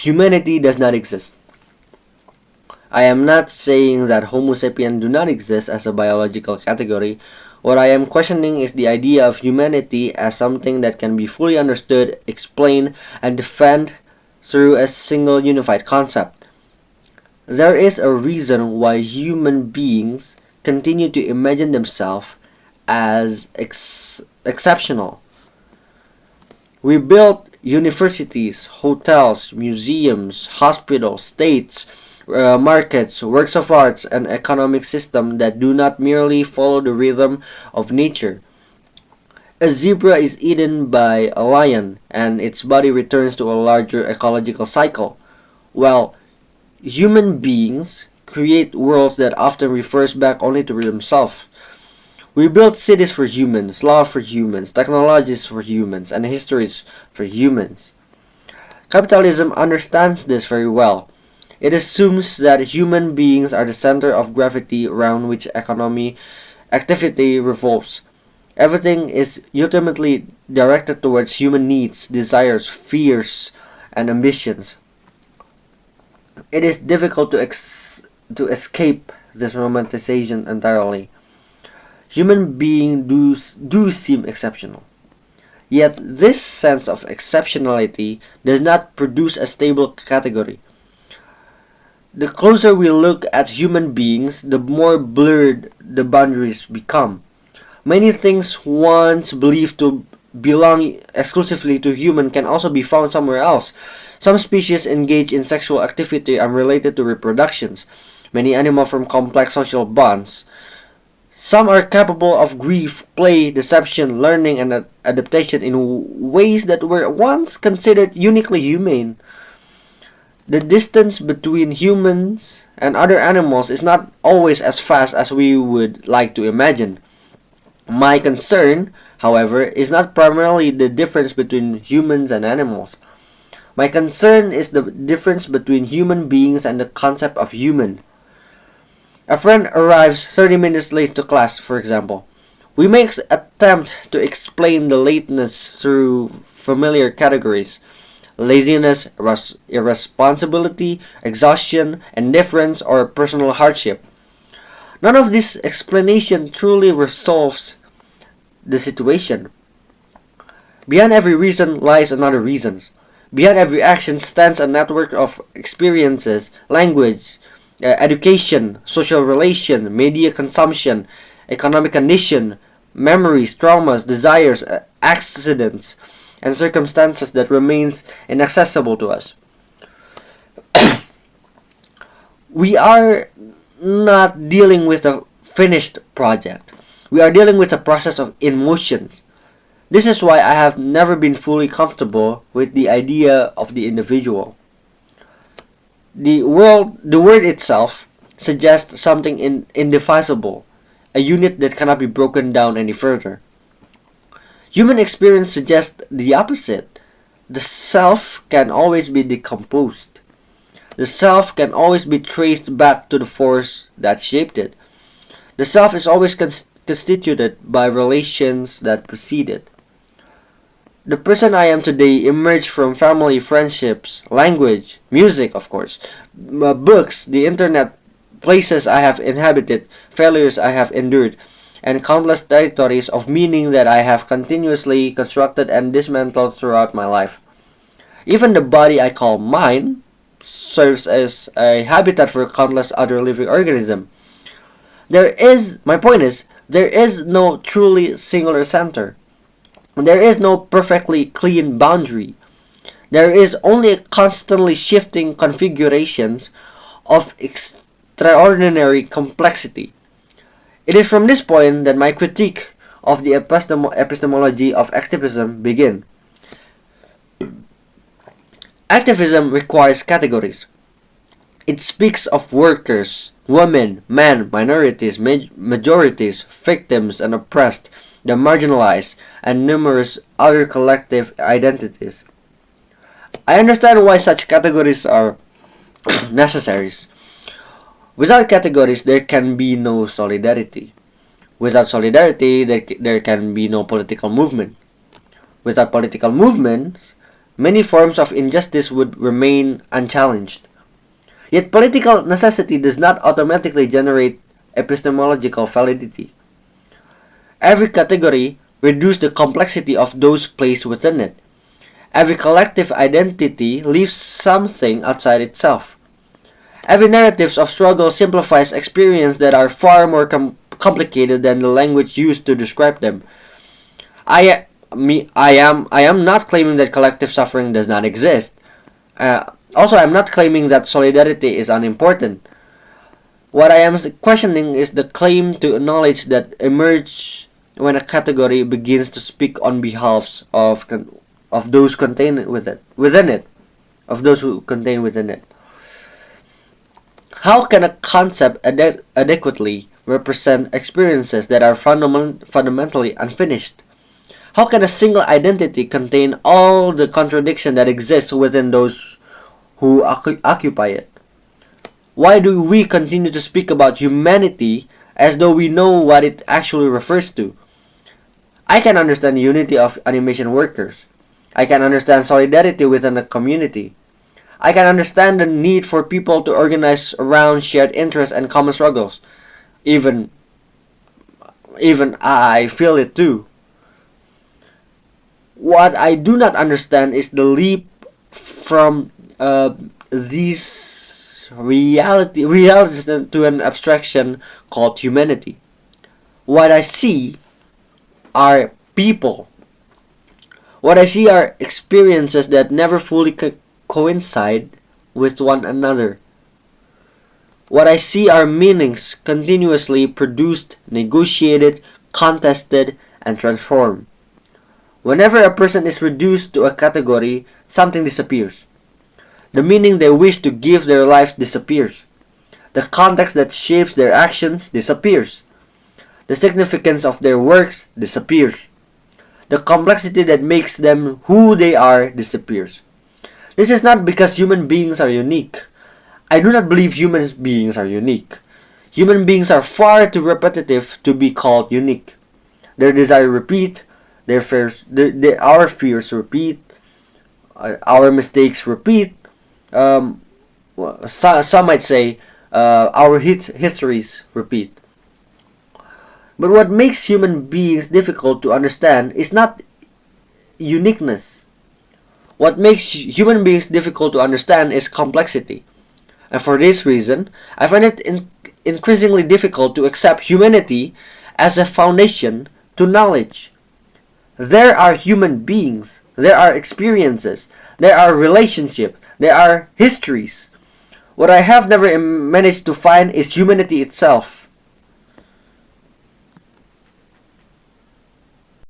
humanity does not exist. I am not saying that Homo sapiens do not exist as a biological category. What I am questioning is the idea of humanity as something that can be fully understood, explained, and defined through a single unified concept. There is a reason why human beings continue to imagine themselves as exceptional. We built universities, hotels, museums, hospitals, states, markets, works of arts, and economic system that do not merely follow the rhythm of nature. A zebra is eaten by a lion, and its body returns to a larger ecological cycle, while human beings create worlds that often refers back only to themselves. We build cities for humans, law for humans, technologies for humans, and histories for humans. Capitalism understands this very well. It assumes that human beings are the center of gravity around which activity revolves. Everything is ultimately directed towards human needs, desires, fears, and ambitions. It is difficult to escape this romanticization entirely. Human beings do seem exceptional. Yet this sense of exceptionality does not produce a stable category. The closer we look at human beings, the more blurred the boundaries become. Many things once believed to belong exclusively to human can also be found somewhere else. Some species engage in sexual activity unrelated to reproductions. Many animals form complex social bonds. Some are capable of grief, play, deception, learning, and adaptation in ways that were once considered uniquely humane. The distance between humans and other animals is not always as fast as we would like to imagine. My concern, however, is not primarily the difference between humans and animals. My concern is the difference between human beings and the concept of human. A friend arrives 30 minutes late to class, for example. We make an attempt to explain the lateness through familiar categories: laziness, irresponsibility, exhaustion, indifference, or personal hardship. None of this explanation truly resolves the situation. Behind every reason lies another reason. Behind every action stands a network of experiences, language, education, social relation, media consumption, economic condition, memories, traumas, desires, accidents, and circumstances that remains inaccessible to us. We are not dealing with a finished project. We are dealing with a process of in motion. This is why I have never been fully comfortable with the idea of the individual. The word itself suggests something indivisible, a unit that cannot be broken down any further. Human experience suggests the opposite. The self can always be decomposed. The self can always be traced back to the force that shaped it. The self is always constituted by relations that precede it. The person I am today emerged from family, friendships, language, music, of course, books, the internet, places I have inhabited, failures I have endured, and countless territories of meaning that I have continuously constructed and dismantled throughout my life. Even the body I call mine serves as a habitat for countless other living organisms. My point is, there is no truly singular center. There is no perfectly clean boundary. There is only a constantly shifting configurations of extraordinary complexity. It is from this point that my critique of the epistemology of activism begins. Activism requires categories. It speaks of workers, women, men, minorities, majorities, victims and oppressed, the marginalized, and numerous other collective identities. I understand why such categories are necessary. Without categories, there can be no solidarity. Without solidarity, there can be no political movement. Without political movements, many forms of injustice would remain unchallenged. Yet political necessity does not automatically generate epistemological validity. Every category reduces the complexity of those placed within it. Every collective identity leaves something outside itself. Every narrative of struggle simplifies experiences that are far more complicated than the language used to describe them. I am not claiming that collective suffering does not exist. Also, I'm not claiming that solidarity is unimportant. What I am questioning is the claim to knowledge that emerges when a category begins to speak on behalf of those contained within it, of those who contain within it. How can a concept adequately represent experiences that are fundamentally unfinished? How can a single identity contain all the contradiction that exists within those who occupy it? Why do we continue to speak about humanity as though we know what it actually refers to? I can understand the unity of animation workers. I can understand solidarity within a community. I can understand the need for people to organize around shared interests and common struggles. Even I feel it too. What I do not understand is the leap from these realities to an abstraction called humanity. What I see are people. What I see are experiences that never fully coincide with one another. What I see are meanings continuously produced, negotiated, contested, and transformed. Whenever a person is reduced to a category, something disappears. The meaning they wish to give their life disappears. The context that shapes their actions disappears. The significance of their works disappears. The complexity that makes them who they are disappears. This is not because human beings are unique. I do not believe human beings are unique. Human beings are far too repetitive to be called unique. Their desires repeat, our fears repeat, our mistakes repeat. Some might say our histories repeat. But what makes human beings difficult to understand is not uniqueness. What makes human beings difficult to understand is complexity. And for this reason, I find it increasingly difficult to accept humanity as a foundation to knowledge. There are human beings, there are experiences, there are relationships, there are histories. What I have never managed to find is humanity itself.